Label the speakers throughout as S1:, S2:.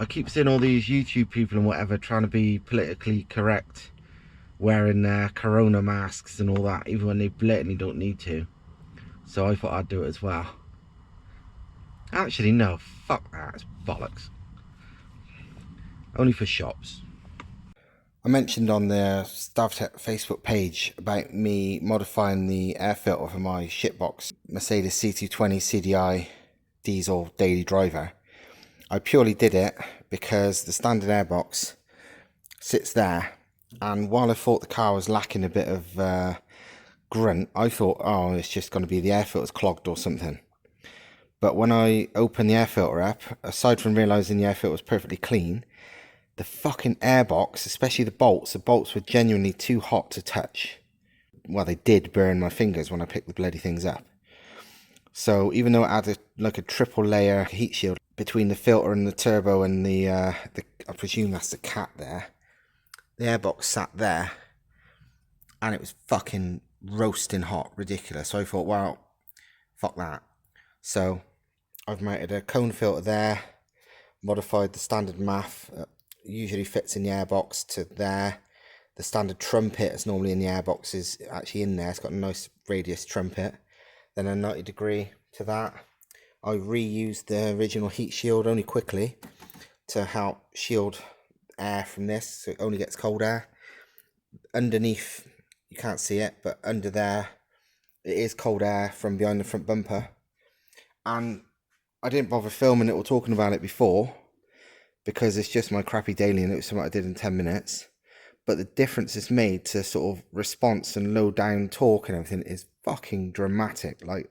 S1: I keep seeing all these YouTube people and whatever trying to be politically correct, wearing their corona masks and all that, even when they blatantly don't need to. So I thought I'd do it as well. Actually, no, fuck that, it's bollocks. Only for shops. I mentioned on the Stav-Tech Facebook page about me modifying the air filter for my shitbox Mercedes C220CDI diesel daily driver. I purely did it because the standard airbox sits there, and while I thought the car was lacking a bit of grunt, I thought, oh, it's just going to be the air filter's clogged or something. But when I opened the air filter up, aside from realising the air filter was perfectly clean, the fucking airbox, especially the bolts were genuinely too hot to touch. Well, they did burn my fingers when I picked the bloody things up. So even though it had like a triple layer heat shield between the filter and the turbo and the I presume that's the cat there, the airbox sat there and it was fucking roasting hot, ridiculous. So I thought, well, fuck that. So I've mounted a cone filter there, modified the standard MAF, usually fits in the airbox, to there. The standard trumpet that's normally in the airbox is actually in there. It's got a nice radius trumpet. Then a 90 degree to that. I reused the original heat shield only quickly to help shield air from this, so it only gets cold air. Underneath, you can't see it, but under there it is cold air from behind the front bumper. And I didn't bother filming it or talking about it before because it's just my crappy daily and it was something I did in 10 minutes. But the difference it's made to sort of response and low down torque and everything is fucking dramatic. Like,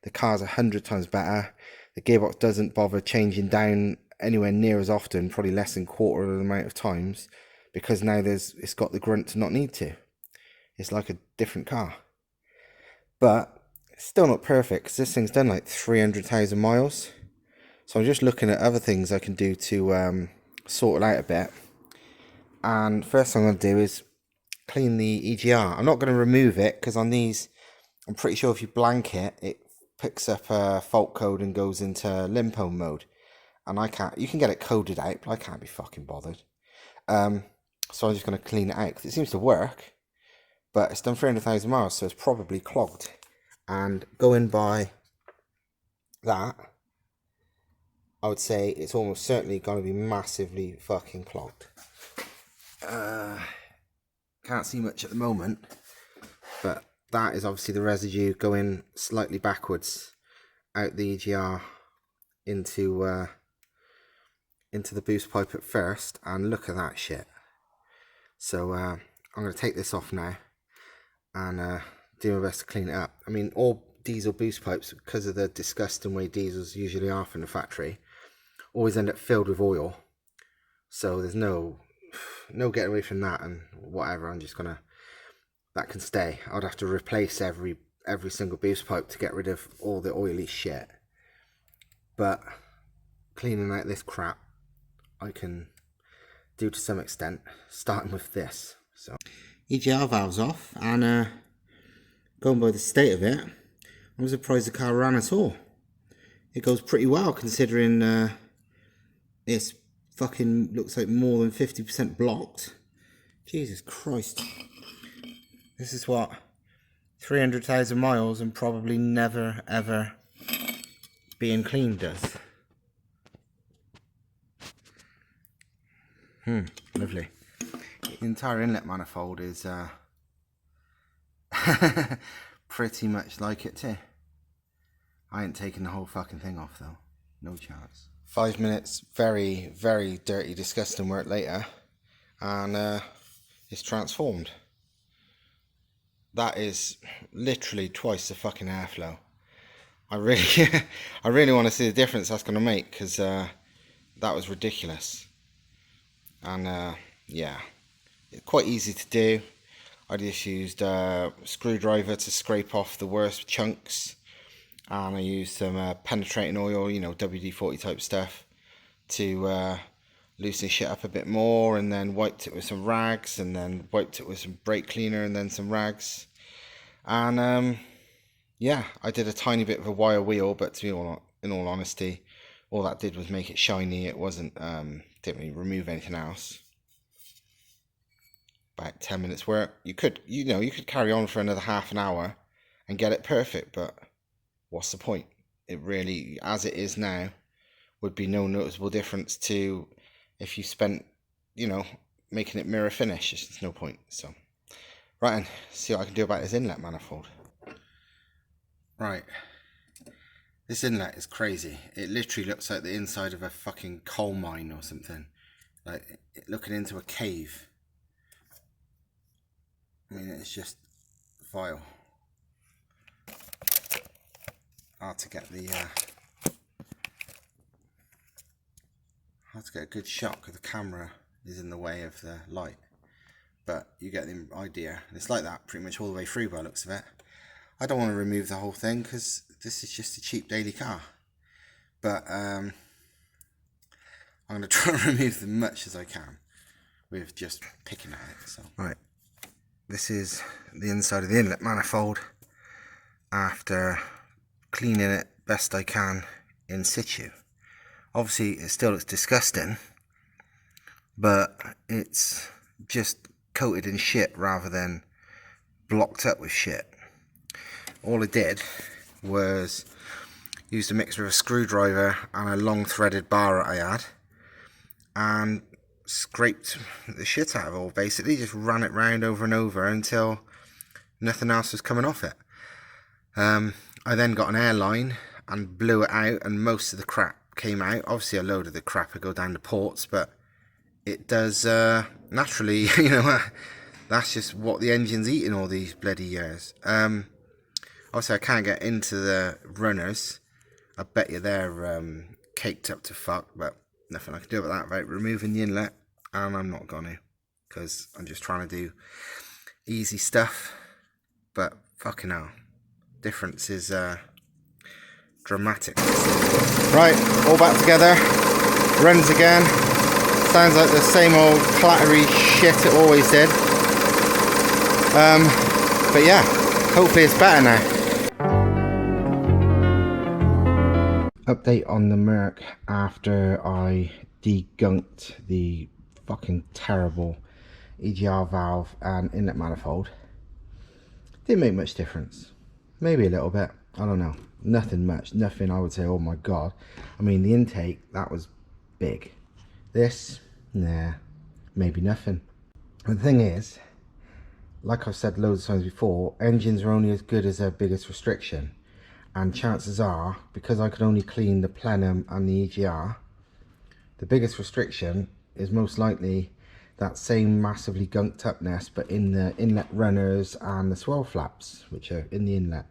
S1: the car's 100 times better. The gearbox doesn't bother changing down anywhere near as often, probably less than a quarter of the amount of times, because now it's got the grunt to not need to. It's like a different car. But it's still not perfect because this thing's done like 300,000 miles. So I'm just looking at other things I can do to sort it out a bit. And first thing I'm going to do is clean the EGR. I'm not going to remove it because on these, I'm pretty sure if you blank it, it picks up a fault code and goes into limpo mode. And I can't, you can get it coded out, but I can't be fucking bothered. So I'm just going to clean it out because it seems to work. But it's done 300,000 miles, so it's probably clogged. And going by that, I would say it's almost certainly going to be massively fucking clogged. Can't see much at the moment, but that is obviously the residue going slightly backwards out the EGR into the boost pipe at first, and look at that shit. So I'm going to take this off now and do my best to clean it up. I mean, all diesel boost pipes, because of the disgusting way diesels usually are from the factory, always end up filled with oil. So there's no getting away from that, and whatever, I'm just gonna, that can stay. I'd have to replace every single boost pipe to get rid of all the oily shit. But cleaning out this crap I can do to some extent, starting with this. So EGR valve's off, and going by the state of it, I'm surprised the car ran at all. It goes pretty well considering it's fucking looks like more than 50% blocked. Jesus Christ. This is what 300,000 miles and probably never ever being cleaned does. Lovely. The entire inlet manifold is pretty much like it too. I ain't taking the whole fucking thing off though. No chance. 5 minutes, very, very dirty, disgusting work later, and it's transformed. That is literally twice the fucking airflow. I really want to see the difference that's going to make, because that was ridiculous. And yeah, it's quite easy to do. I just used a screwdriver to scrape off the worst chunks. And I used some penetrating oil, you know, WD-40 type stuff, to loosen shit up a bit more, and then wiped it with some rags, and then wiped it with some brake cleaner, and then some rags. And yeah, I did a tiny bit of a wire wheel, but in all honesty, All that did was make it shiny. It wasn't, didn't really remove anything else. About 10 minutes work. You could carry on for another half an hour and get it perfect, but what's the point? It really, as it is now, would be no noticeable difference to if you spent, making it mirror finish. There's no point. So, right then, see what I can do about this inlet manifold. Right. This inlet is crazy. It literally looks like the inside of a fucking coal mine or something. Like looking into a cave. I mean, it's just vile. Hard to get a good shot because the camera is in the way of the light. But you get the idea. And it's like that pretty much all the way through by the looks of it. I don't want to remove the whole thing because this is just a cheap daily car. But I'm going to try and remove as much as I can with just picking at it. So. Right, this is the inside of the inlet manifold after cleaning it best I can in situ. Obviously it still looks disgusting, but it's just coated in shit rather than blocked up with shit. All I did was use a mixture of a screwdriver and a long threaded bar that I had and scraped the shit out of it all. Basically just ran it round over and over until nothing else was coming off it. I then got an airline and blew it out, and most of the crap came out. Obviously a load of the crap would go down the ports, but it does naturally, that's just what the engine's eating all these bloody years. Obviously I can't get into the runners. I bet you they're caked up to fuck, but nothing I can do about that without removing the inlet, and I'm not going to, because I'm just trying to do easy stuff. But fucking hell, difference is dramatic. Right, all back together, runs again. Sounds like the same old clattery shit it always did. But yeah, hopefully it's better now. Update on the Merc after I degunked the fucking terrible EGR valve and inlet manifold. Didn't make much difference. Maybe a little bit, I don't know. Nothing much, nothing I would say, oh my god. I mean, the intake, that was big. This, nah, maybe nothing. And the thing is, like I've said loads of times before, engines are only as good as their biggest restriction. And chances are, because I could only clean the plenum and the EGR, the biggest restriction is most likely that same massively gunked upness, but in the inlet runners and the swell flaps, which are in the inlet.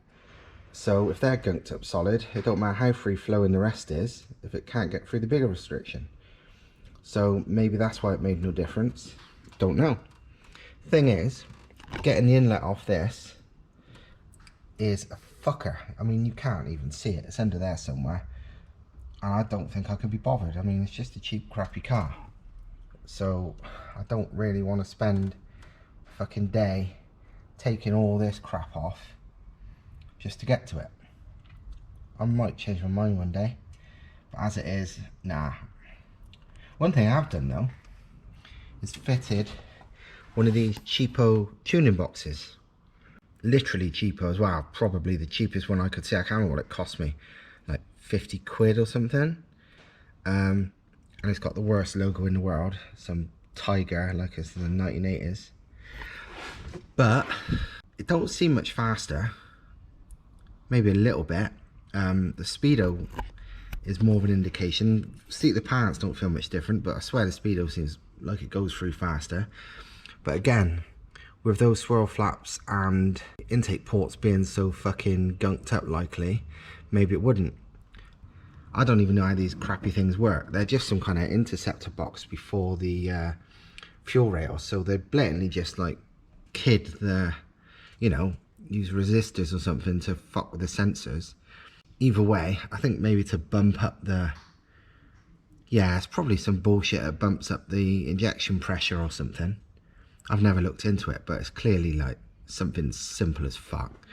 S1: So if they're gunked up solid, it don't matter how free flowing the rest is, if it can't get through the bigger restriction. So maybe that's why it made no difference. Don't know. Thing is, getting the inlet off this is a fucker. I mean, you can't even see it. It's under there somewhere. And I don't think I can be bothered. I mean, it's just a cheap, crappy car. So I don't really want to spend a fucking day taking all this crap off just to get to it. I might change my mind one day, but as it is, nah. One thing I've done though is fitted one of these cheapo tuning boxes. Literally cheapo as well, probably the cheapest one I could see. I can't remember what it cost me, like 50 quid or something. And it's got the worst logo in the world, some tiger like it's the 1980s. But it don't seem much faster. Maybe a little bit. The speedo is more of an indication. Seat of the pants don't feel much different, but I swear the speedo seems like it goes through faster. But again, with those swirl flaps and intake ports being so fucking gunked up likely, maybe it wouldn't. I don't even know how these crappy things work. They're just some kind of interceptor box before the fuel rail, so they blatantly just like kid the, use resistors or something to fuck with the sensors. Either way, I think maybe to bump up the, it's probably some bullshit that bumps up the injection pressure or something. I've never looked into it, but it's clearly like something simple as fuck.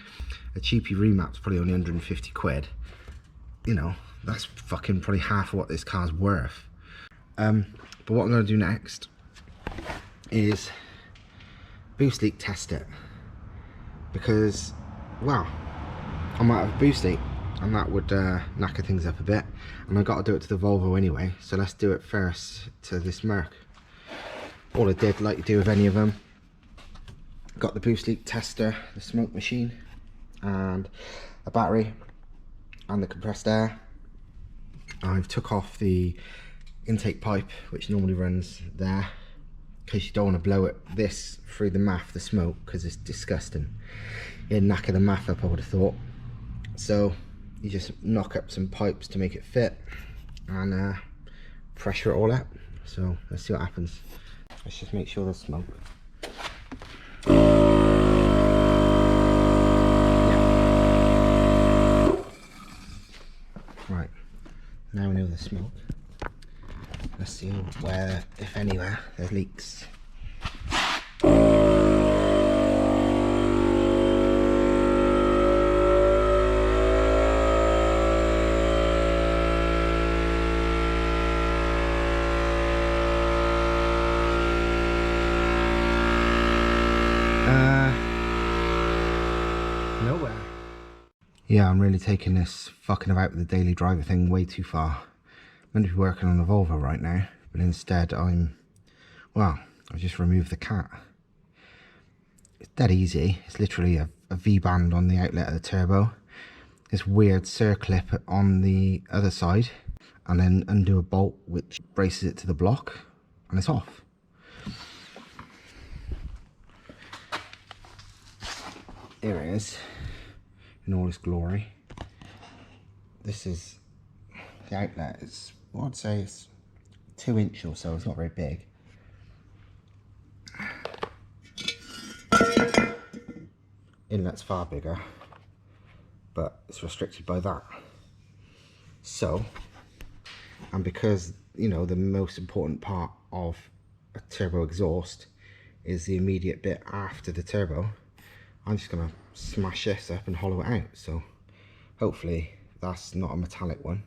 S1: A cheapy remap's probably only 150 quid. That's fucking probably half of what this car's worth. But what I'm going to do next is boost leak test it, because, well, I might have a boost leak and that would knacker things up a bit, and I've got to do it to the Volvo anyway, so let's do it first to this Merc. All I did, like you do with any of them, got the boost leak tester, the smoke machine, and a battery and the compressed air. I've took off the intake pipe, which normally runs there, because you don't want to blow this through the MAF, the smoke, because it's disgusting. It'd knacker the MAF up, I would have thought. So you just knock up some pipes to make it fit and pressure it all out. So let's see what happens. Let's just make sure there's smoke. Right, now we know the smoke. Let's see where, if anywhere, there's leaks. Nowhere. Yeah, I'm really taking this fucking about with the daily driver thing way too far. I'm meant to be working on a Volvo right now, but instead I've just removed the cat. It's dead easy. It's literally a V-band on the outlet of the turbo, this weird circlip on the other side, and then undo a bolt which braces it to the block, and it's off. Here it is in all its glory. This is the outlet. It's, well, I'd say it's 2 inch or so. It's not very big. Inlet's far bigger, but it's restricted by that. So, and because, you know, the most important part of a turbo exhaust is the immediate bit after the turbo, I'm just going to smash this up and hollow it out. So hopefully that's not a metallic one,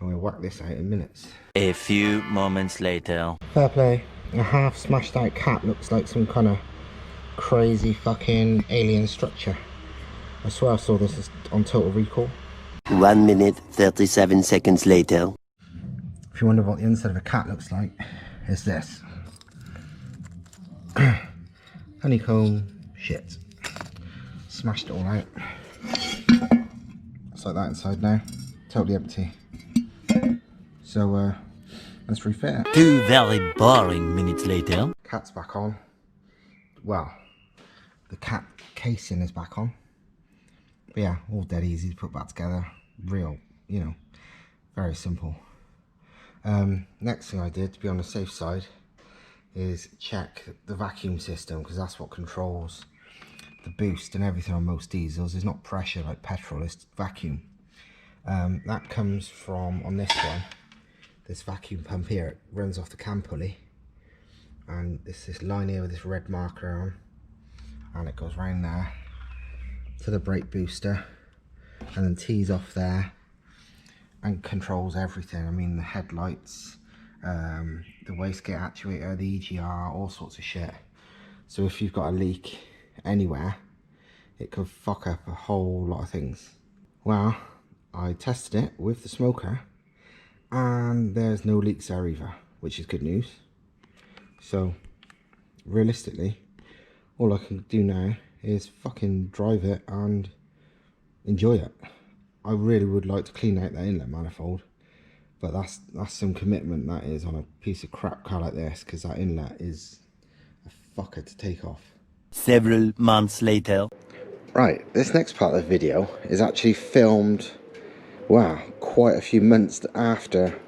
S1: and we'll work this out in minutes.
S2: A few moments later.
S1: Fair play. A half smashed out cat looks like some kind of crazy fucking alien structure. I swear I saw this on Total Recall.
S2: 1 minute 37 seconds later.
S1: If you wonder what the inside of a cat looks like, it's this. Honeycomb shit. Smashed it all out. It's like that inside now. Totally empty. So let's refit it.
S2: 2 very boring minutes later.
S1: Cat's back on. Well, the cat casing is back on. But yeah, all dead easy to put back together. Real, you know, very simple. Next thing I did, to be on the safe side, is check the vacuum system, because that's what controls the boost and everything on most diesels. It's not pressure like petrol, it's vacuum. That comes from, on this one, this vacuum pump here. It runs off the cam pulley, and it's this line here with this red marker on, and it goes round there to the brake booster, and then tees off there and controls everything. I mean, the headlights, the wastegate actuator, the EGR, all sorts of shit. So if you've got a leak anywhere, it could fuck up a whole lot of things. Well, I tested it with the smoker, and there's no leaks there either, which is good news. So realistically, all I can do now is fucking drive it and enjoy it. I really would like to clean out that inlet manifold, but that's some commitment, that is, on a piece of crap car like this, because that inlet is a fucker to take off.
S2: Several months later.
S1: Right, this next part of the video is actually filmed, wow, quite a few months after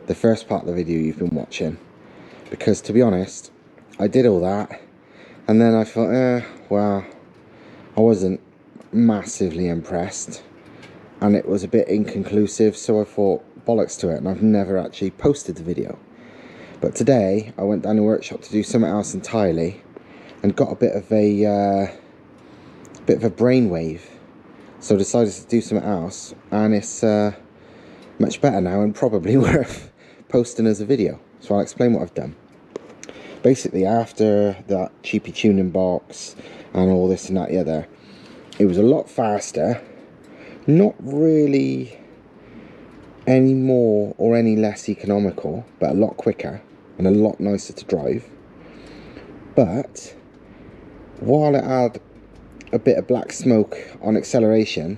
S1: the first part of the video you've been watching. Because to be honest, I did all that, and then I thought, well, I wasn't massively impressed, and it was a bit inconclusive, so I thought, bollocks to it, and I've never actually posted the video. But today, I went down the workshop to do something else entirely, and got a bit of a brainwave, so I decided to do something else, and it's much better now and probably worth posting as a video. So I'll explain what I've done. Basically, after that cheapy tuning box and all this and that the other, it was a lot faster, not really any more or any less economical, but a lot quicker and a lot nicer to drive. But while it had a bit of black smoke on acceleration,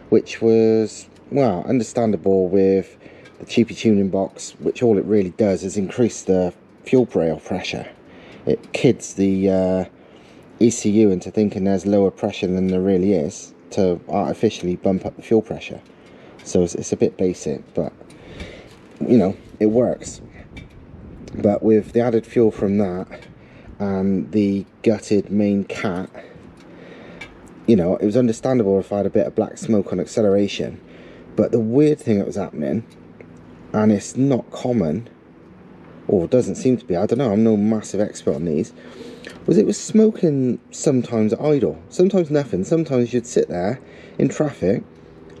S1: which was, well, understandable with the cheapy tuning box, which all it really does is increase the fuel rail pressure. It kids the ECU into thinking there's lower pressure than there really is to artificially bump up the fuel pressure. So it's a bit basic, but you know, it works. But with the added fuel from that and the gutted main cat, you know, it was understandable if I had a bit of black smoke on acceleration. But the weird thing that was happening, and it's not common, or doesn't seem to be, I don't know, I'm no massive expert on these, was it was smoking sometimes at idle, sometimes nothing. Sometimes you'd sit there in traffic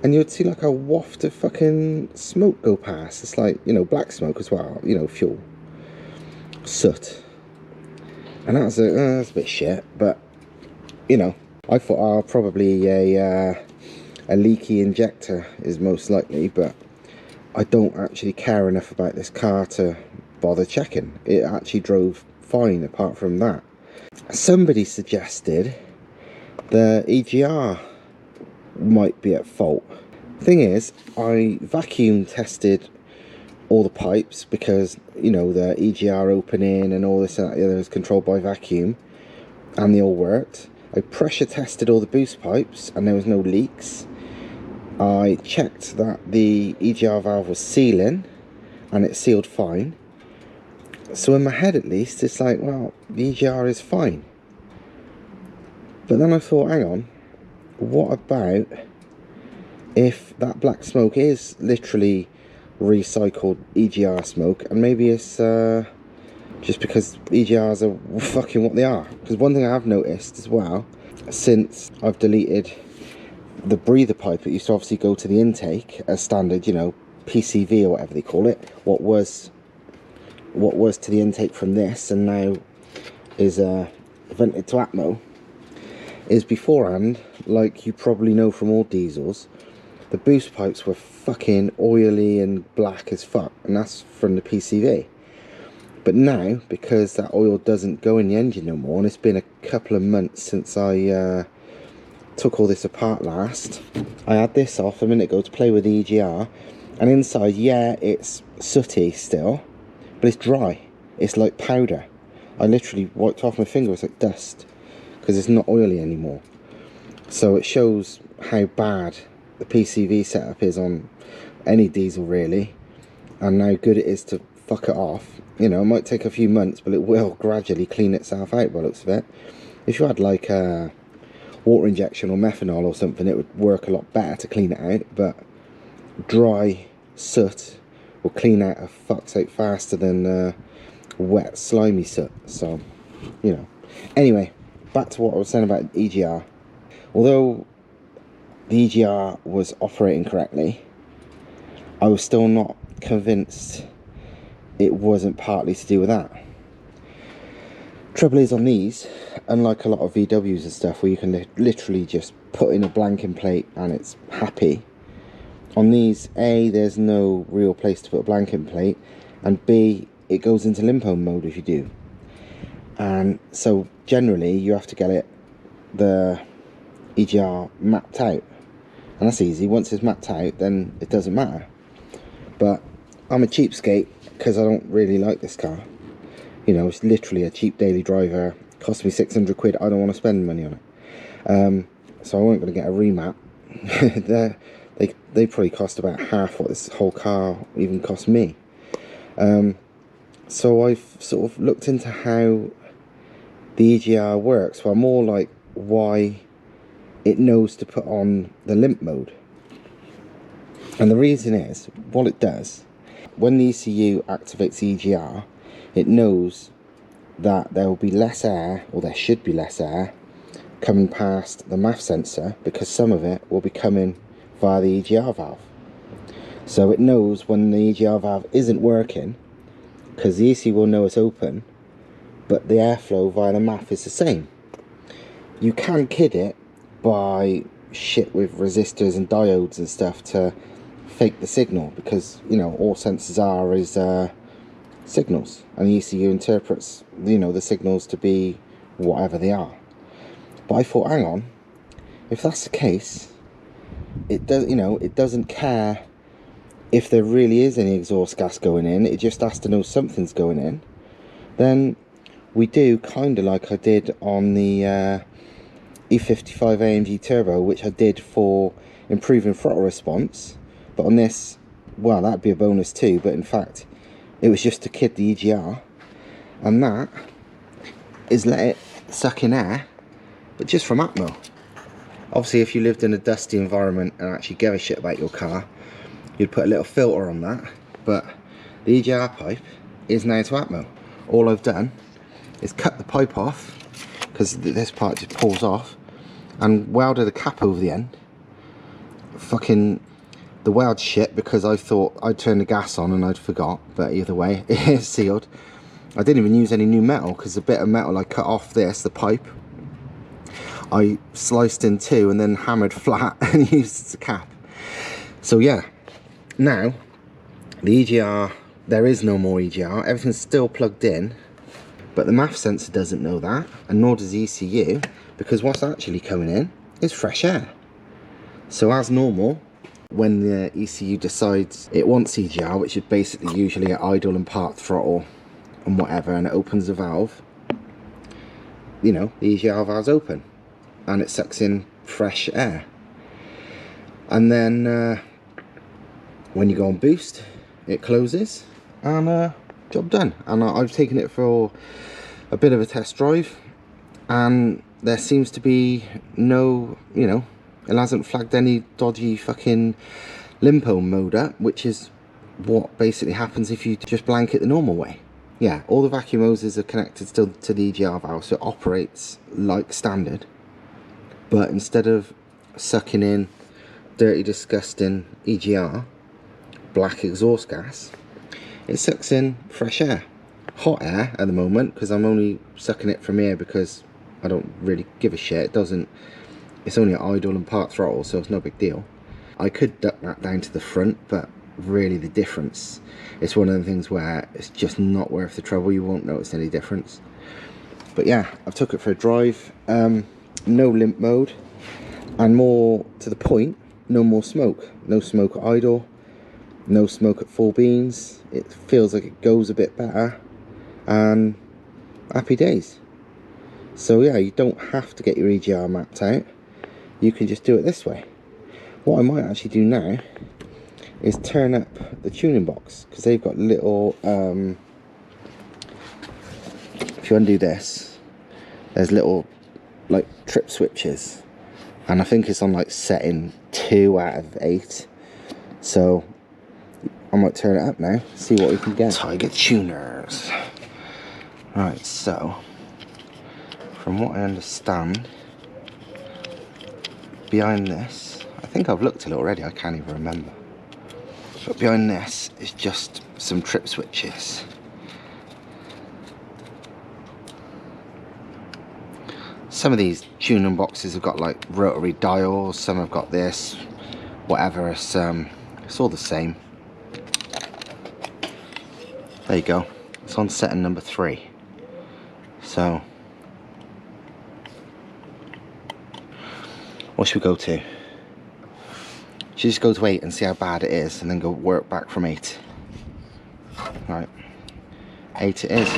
S1: and you'd see like a waft of fucking smoke go past. It's like, you know, black smoke as well, you know, fuel, soot. And that's a bit shit, but, you know, I thought probably a leaky injector is most likely, but I don't actually care enough about this car to bother checking. It actually drove fine apart from that. Somebody suggested the EGR might be at fault. Thing is, I vacuum tested all the pipes because, you know, the EGR opening and all this and that the other is controlled by vacuum, and they all worked. I pressure tested all the boost pipes and there was no leaks. I checked that the EGR valve was sealing and it sealed fine. So in my head at least, it's like, well, the EGR is fine. But then I thought, hang on, what about if that black smoke is literally recycled EGR smoke, and maybe it's just because EGRs are fucking what they are. Because one thing I have noticed as well, since I've deleted the breather pipe, it used to obviously go to the intake as standard, you know, PCV or whatever they call it, what was to the intake from this and now is vented to Atmo, is beforehand, like you probably know from all diesels, the boost pipes were fucking oily and black as fuck, and that's from the PCV. But now, because that oil doesn't go in the engine no more, and it's been a couple of months since I took all this apart last, I had this off a minute ago to play with the EGR, and inside, yeah, it's sooty still, but it's dry. It's like powder. I literally wiped off my finger, it's like dust, because it's not oily anymore. So it shows how bad the PCV setup is on any diesel really, and how good it is to fuck it off. You know, it might take a few months, but it will gradually clean itself out by the looks of it. If you had like a water injection or methanol or something, it would work a lot better to clean it out, but dry soot will clean out a fuck's sake faster than wet slimy soot. So, you know, anyway, back to what I was saying about EGR. Although the EGR was operating correctly, I was still not convinced it wasn't partly to do with that. Trouble is, on these, unlike a lot of VWs and stuff where you can literally just put in a blanking plate and it's happy, on these, A, there's no real place to put a blanking plate, and B, it goes into limpo mode if you do. And so generally you have to get the EGR mapped out, and that's easy. Once it's mapped out, then it doesn't matter. But I'm a cheapskate because I don't really like this car. You know, it's literally a cheap daily driver, cost me 600 quid, I don't want to spend money on it. So I wasn't going to get a remap. They probably cost about half what this whole car even cost me. So I've sort of looked into how the EGR works, well, more like why it knows to put on the limp mode. And the reason is, what it does, when the ECU activates EGR, it knows that there will be less air, or there should be less air, coming past the MAF sensor, because some of it will be coming via the EGR valve. So it knows when the EGR valve isn't working, because the ECU will know it's open, but the airflow via the MAF is the same. You can kid it by shit with resistors and diodes and stuff to fake the signal, because, you know, all sensors are is signals, and the ECU interprets, you know, the signals to be whatever they are. But I thought, hang on, if that's the case, it does, you know, it doesn't care if there really is any exhaust gas going in, it just has to know something's going in. Then we do kind of like I did on the E55 AMG Turbo, which I did for improving throttle response. But on this, well, that'd be a bonus too, but in fact it was just to kid the EGR, and that is let it suck in air, but just from Atmo. Obviously if you lived in a dusty environment and actually gave a shit about your car, you'd put a little filter on that, but the EGR pipe is now to Atmo. All I've done is cut the pipe off, because this part just pulls off, and welded a cap over the end. Fucking, the weld shit, because I thought I'd turned the gas on and I'd forgot, but either way, it is sealed. I didn't even use any new metal, because the bit of metal I cut off this, the pipe, I sliced in two and then hammered flat and used as a cap. So yeah, now the EGR, there is no more EGR, everything's still plugged in, but the MAF sensor doesn't know that, and nor does the ECU, because what's actually coming in is fresh air. So as normal, when the ECU decides it wants EGR, which is basically usually at idle and part throttle and whatever, and it opens the valve, you know, the EGR valve's open and it sucks in fresh air. And then when you go on boost, it closes, and job done. And I've taken it for a bit of a test drive, and there seems to be no, you know, it hasn't flagged any dodgy fucking limpo mode up, which is what basically happens if you just blanket the normal way. Yeah, all the vacuum hoses are connected still to the EGR valve, so it operates like standard, but instead of sucking in dirty, disgusting EGR, black exhaust gas, it sucks in fresh air, hot air at the moment, because I'm only sucking it from here because I don't really give a shit. It doesn't, it's only at idle and part throttle, so it's no big deal. I could duck that down to the front, but really the difference, it's one of the things where it's just not worth the trouble. You won't notice any difference. But yeah, I've took it for a drive. No limp mode, and more to the point, no more smoke. No smoke at idle, no smoke at full beans. It feels like it goes a bit better, and happy days. So yeah, you don't have to get your EGR mapped out, you can just do it this way. What I might actually do now is turn up the tuning box, because they've got little, if you undo this, there's little like trip switches, and I think it's on like setting 2 out of 8, so I might turn it up now, see what we can get. Tiger tuners. Right, so from what I understand, behind this, I think I've looked at it already, I can't even remember, but behind this is just some trip switches. Some of these tuning boxes have got like rotary dials, some have got this, whatever, it's all the same. There you go, it's on setting number 3. So what should we go to? Should we just go to 8 and see how bad it is, and then go work back from 8? Right, 8 it is.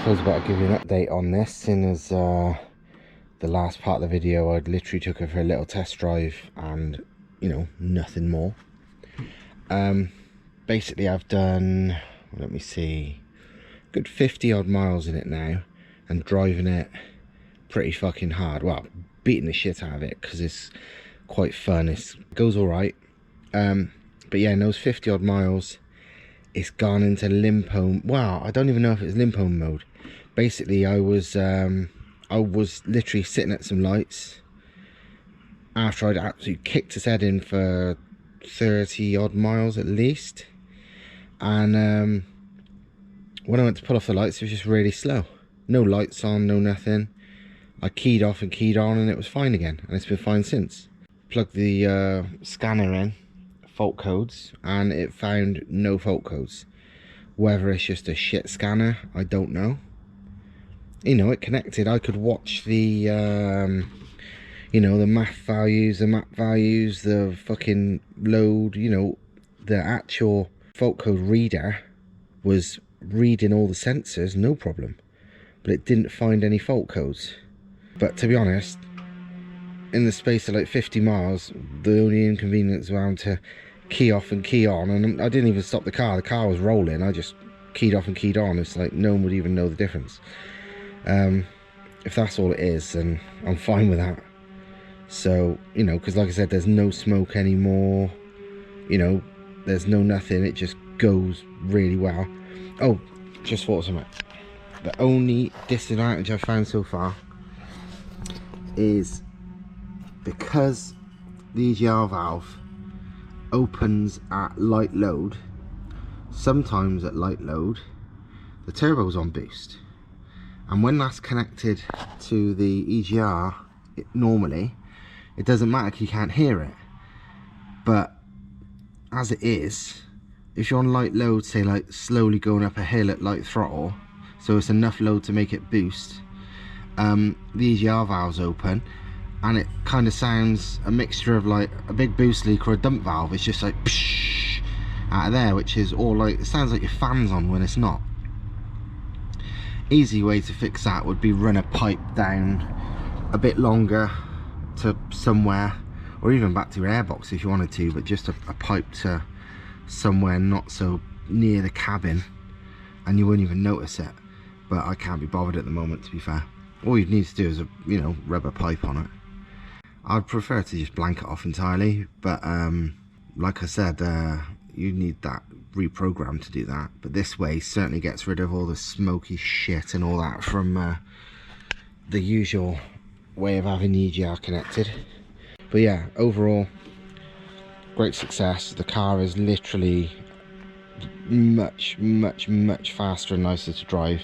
S1: I was about to give you an update on this, seeing as the last part of the video I literally took her for a little test drive and, you know, nothing more. Basically I've done let me see, good 50 odd miles in it now, and driving it pretty fucking hard. Well, beating the shit out of it because it's quite fun. It goes all right. But yeah, in those 50 odd miles, it's gone into limpo. Well, I don't even know if it's limpo mode. Basically, I was literally sitting at some lights after I'd absolutely kicked his head in for 30 odd miles at least, and when I went to pull off the lights, it was just really slow. No lights on, no nothing. I keyed off and keyed on, and it was fine again, and it's been fine since. Plugged the scanner in, fault codes, and it found no fault codes. Whether it's just a shit scanner, I don't know. You know, it connected. I could watch the you know, the math values, the map values, the fucking load, you know, the actual fault code reader was reading all the sensors, no problem, but it didn't find any fault codes. But to be honest, in the space of like 50 miles, the only inconvenience was having to key off and key on, and I didn't even stop the car was rolling. I just keyed off and keyed on. It's like no one would even know the difference. If that's all it is, then I'm fine with that. So, you know, because like I said, there's no smoke anymore, you know, there's no nothing, it just goes really well. Oh, just thought of something. The only disadvantage I've found so far is because the EGR valve opens at light load. Sometimes at light load the turbo's on boost, and when that's connected to the EGR, normally it doesn't matter because you can't hear it. But as it is, if you're on light load, say like slowly going up a hill at light throttle, so it's enough load to make it boost, the EGR valve's open, and it kind of sounds a mixture of like a big boost leak or a dump valve. It's just like psh, out of there, which is all like, it sounds like your fan's on when it's not. Easy way to fix that would be run a pipe down a bit longer to somewhere, or even back to your airbox if you wanted to, but just a pipe to somewhere not so near the cabin, and you wouldn't even notice it. But I can't be bothered at the moment, to be fair. All you'd need to do is a, you know, rubber pipe on it. I'd prefer to just blank it off entirely, but like I said, you need that reprogrammed to do that. But this way certainly gets rid of all the smoky shit and all that from the usual way of having the EGR connected. But yeah, overall great success. The car is literally much faster and nicer to drive.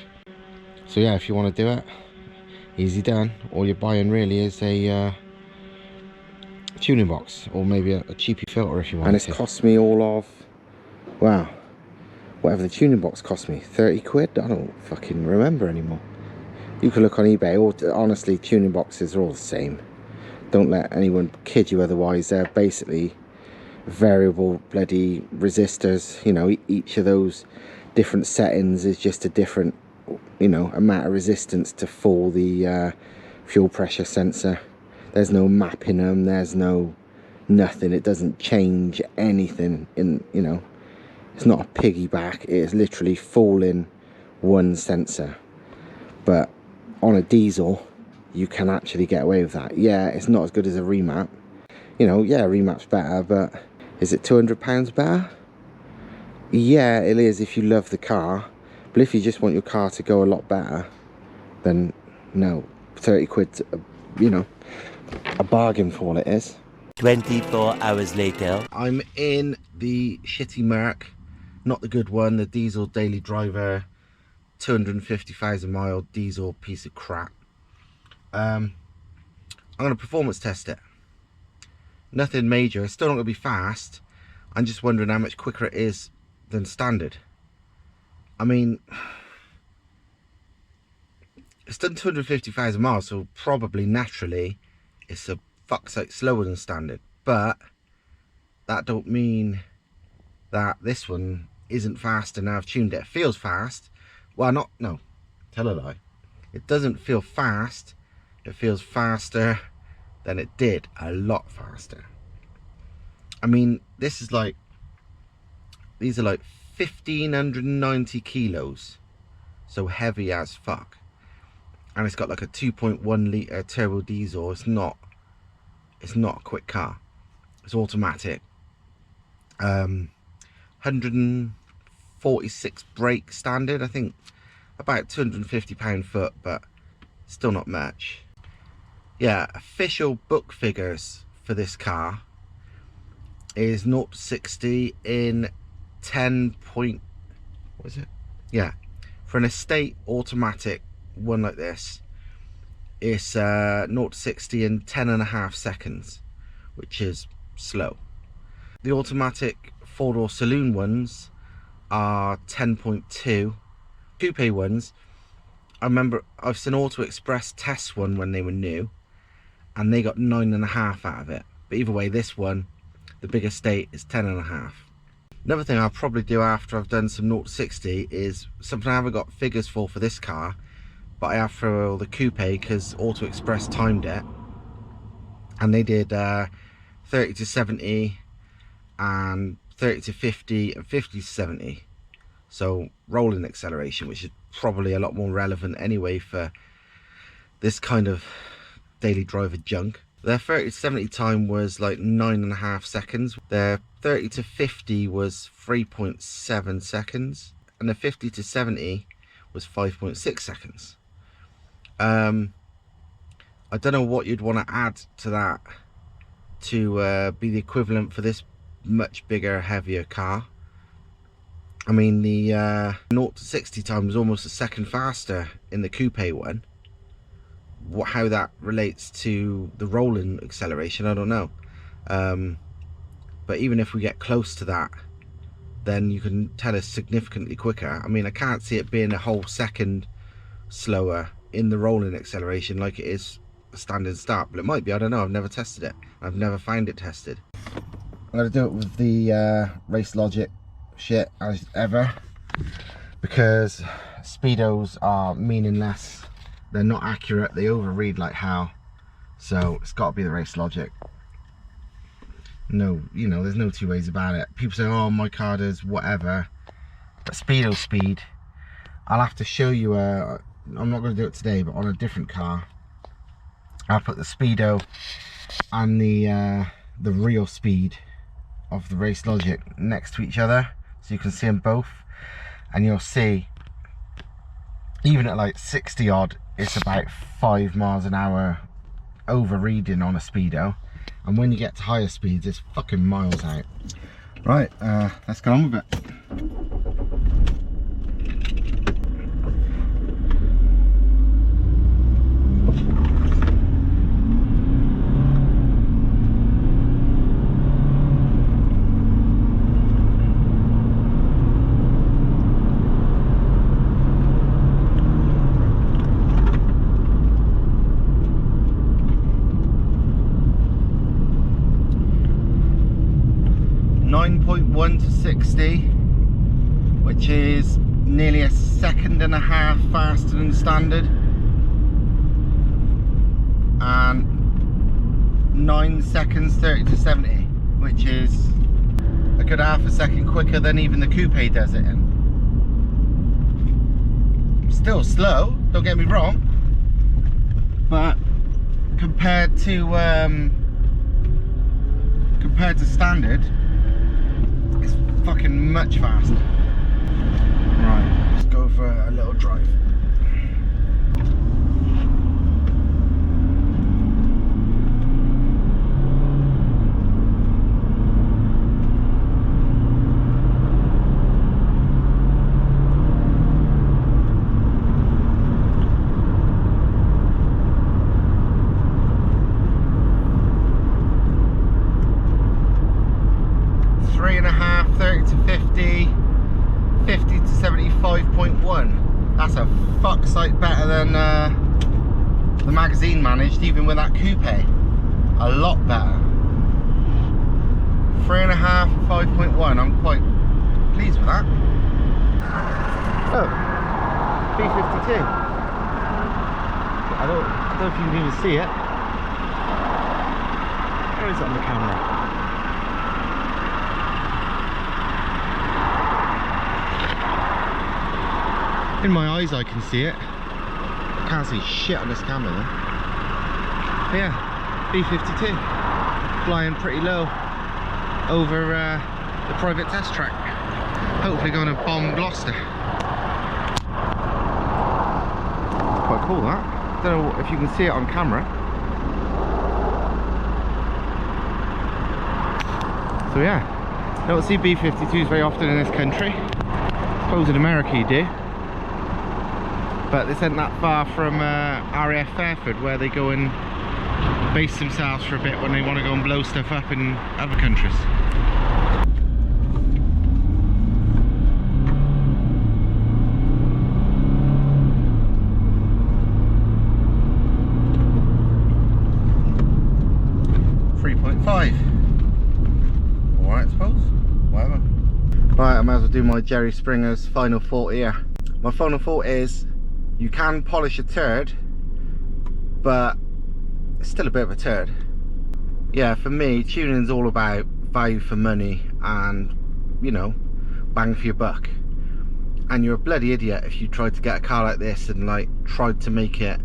S1: So yeah, if you want to do it, easy done. All you're buying really is a tuning box, or maybe a cheapy filter if you want. And it's cost me all of, wow, whatever the tuning box cost me, 30 quid? I don't fucking remember anymore. You can look on eBay, or honestly, tuning boxes are all the same. Don't let anyone kid you otherwise. They're basically variable bloody resistors. You know, each of those different settings is just a different, you know, amount of resistance to fool the fuel pressure sensor. There's no map in them, there's no nothing. It doesn't change anything in, you know, it's not a piggyback. It is literally fooling one sensor. But on a diesel, you can actually get away with that. Yeah, it's not as good as a remap. You know, yeah, a remap's better, but is it £200 better? Yeah, it is if you love the car. But if you just want your car to go a lot better, then no, 30 quid, you know, a bargain for what it is.
S2: 24 hours later.
S1: I'm in the shitty Merc, not the good one, the diesel daily driver, 250,000 mile diesel piece of crap. I'm going to performance test it. Nothing major, it's still not going to be fast. I'm just wondering how much quicker it is than standard. I mean, it's done 250,000 miles, so probably naturally it's a fuck's sake slower than standard. But that don't mean that this one isn't fast, and I've tuned it. It feels fast. Well, not, no, tell a lie. It doesn't feel fast. It feels faster than it did, a lot faster. I mean, this is like, these are like 1,590 kilos, so heavy as fuck. And it's got like a 2.1 litre turbo diesel. It's not a quick car. It's automatic. 146 brake standard, I think about 250 pound-foot, but still not much. Yeah, official book figures for this car is 0 to 60 in 10 point, what is it? Yeah, for an estate automatic one like this, it's 0 to 60 in 10.5 seconds, which is slow. The automatic four-door saloon ones are 10.2. Coupe ones, I remember I've seen Auto Express test one when they were new, and they got 9.5 out of it. But either way, this one, the big estate, is 10.5. Another thing I'll probably do after I've done some 0 to 60 is something I haven't got figures for this car, but I have for the coupe, because Auto Express timed it, and they did 30 to 70 and 30 to 50 and 50 to 70. So rolling acceleration, which is probably a lot more relevant anyway for this kind of daily driver junk. Their 30 to 70 time was like 9.5 seconds. Their 30 to 50 was 3.7 seconds, and the 50 to 70 was 5.6 seconds. I don't know what you'd want to add to that to be the equivalent for this much bigger, heavier car. I mean, the 0 to 60 time was almost a second faster in the coupe one. How that relates to the rolling acceleration, I don't know. But even if we get close to that, then you can tell it's significantly quicker. I mean, I can't see it being a whole second slower in the rolling acceleration like it is a standard start, but it might be. I don't know. I've never tested it. I've never found it tested. I'm going to do it with the race logic shit as ever, because speedos are meaningless. They're not accurate. They overread like hell. So it's got to be the race logic. No, you know, there's no two ways about it. People say, oh, my car does whatever, but speedo speed. I'll have to show you I'm not going to do it today, but on a different car, I'll put the speedo and the real speed of the race logic next to each other, so you can see them both, and you'll see even at like 60 odd, it's about 5 miles an hour overreading on a speedo, and when you get to higher speeds, it's fucking miles out. Right, let's get on with it. 9.1 to 60, which is nearly a second and a half faster than standard, and 9 seconds 30 to 70, which is a good half a second quicker than even the coupe does it in. Still slow, don't get me wrong, but compared to standard, it's fucking much faster. Right, let's go for a little drive. That's a fuck sight better than the magazine managed, even with that coupe. A lot better. 3.5 and 5.1. I'm quite pleased with that. Oh, B52. I don't know if you can even see it. Where is it on the camera? In my eyes I can see it. Can't see shit on this camera though. But yeah, B52 flying pretty low over the private test track. Hopefully going to bomb Gloucester. Quite cool that. Don't know if you can see it on camera. So yeah, don't see B52s very often in this country. I suppose in America you do. But this isn't that far from RAF Fairford, where they go and base themselves for a bit when they want to go and blow stuff up in other countries. Alright, I suppose. Whatever. Right, I might as well do my Jerry Springer's final thought here. My final thought is, you can polish a turd, but it's still a bit of a turd. Yeah, for me, tuning's all about value for money and, you know, bang for your buck. And you're a bloody idiot if you tried to get a car like this and like tried to make it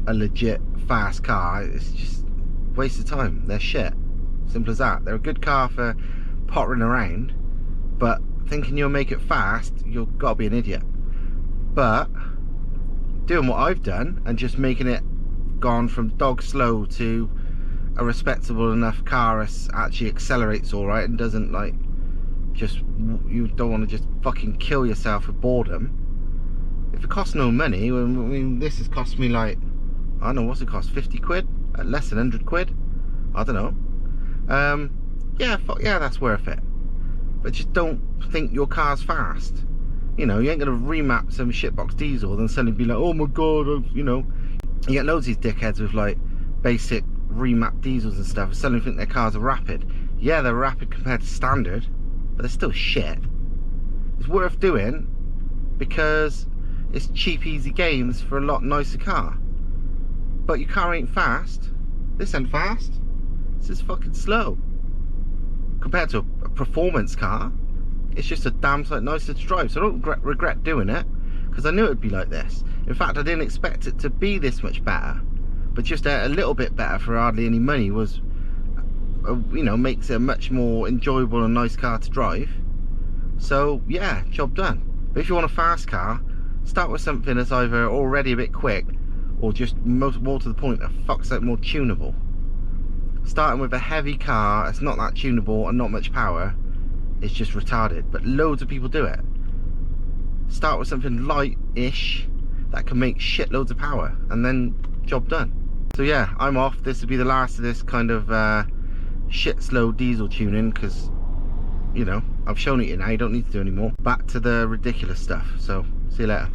S1: a legit fast car. It's just a waste of time. They're shit. Simple as that. They're a good car for pottering around, but thinking you'll make it fast, you've got to be an idiot. But doing what I've done and just making it gone from dog slow to a respectable enough car that actually accelerates all right and doesn't like just, you don't want to just fucking kill yourself with boredom. If it costs no money, I mean, this has cost me like, I don't know, what's it cost, 50 quid? Less than 100 quid? I don't know. Yeah, fuck yeah, that's worth it. But just don't think your car's fast. You know, you ain't gonna remap some shitbox diesel and suddenly be like, oh my god, you know. You get loads of these dickheads with like basic remap diesels and stuff and suddenly think their cars are rapid. Yeah, they're rapid compared to standard, but they're still shit. It's worth doing because it's cheap, easy gains for a lot nicer car. But your car ain't fast. This ain't fast. This is fucking slow. Compared to a performance car, it's just a damn sight nicer to drive. So I don't regret doing it, because I knew it would be like this. In fact, I didn't expect it to be this much better, but just a little bit better for hardly any money was, you know, makes it a much more enjoyable and nice car to drive. So yeah, job done. But if you want a fast car, start with something that's either already a bit quick or just more to the point, a fuck's out more tunable. Starting with a heavy car that's not that tunable and not much power is just retarded, but loads of people do it. Start with something light-ish that can make shitloads of power, and then job done. So yeah, I'm off. This will be the last of this kind of shit slow diesel tuning, because, you know, I've shown it you now, you don't need to do any more. Back to the ridiculous stuff. So see you later.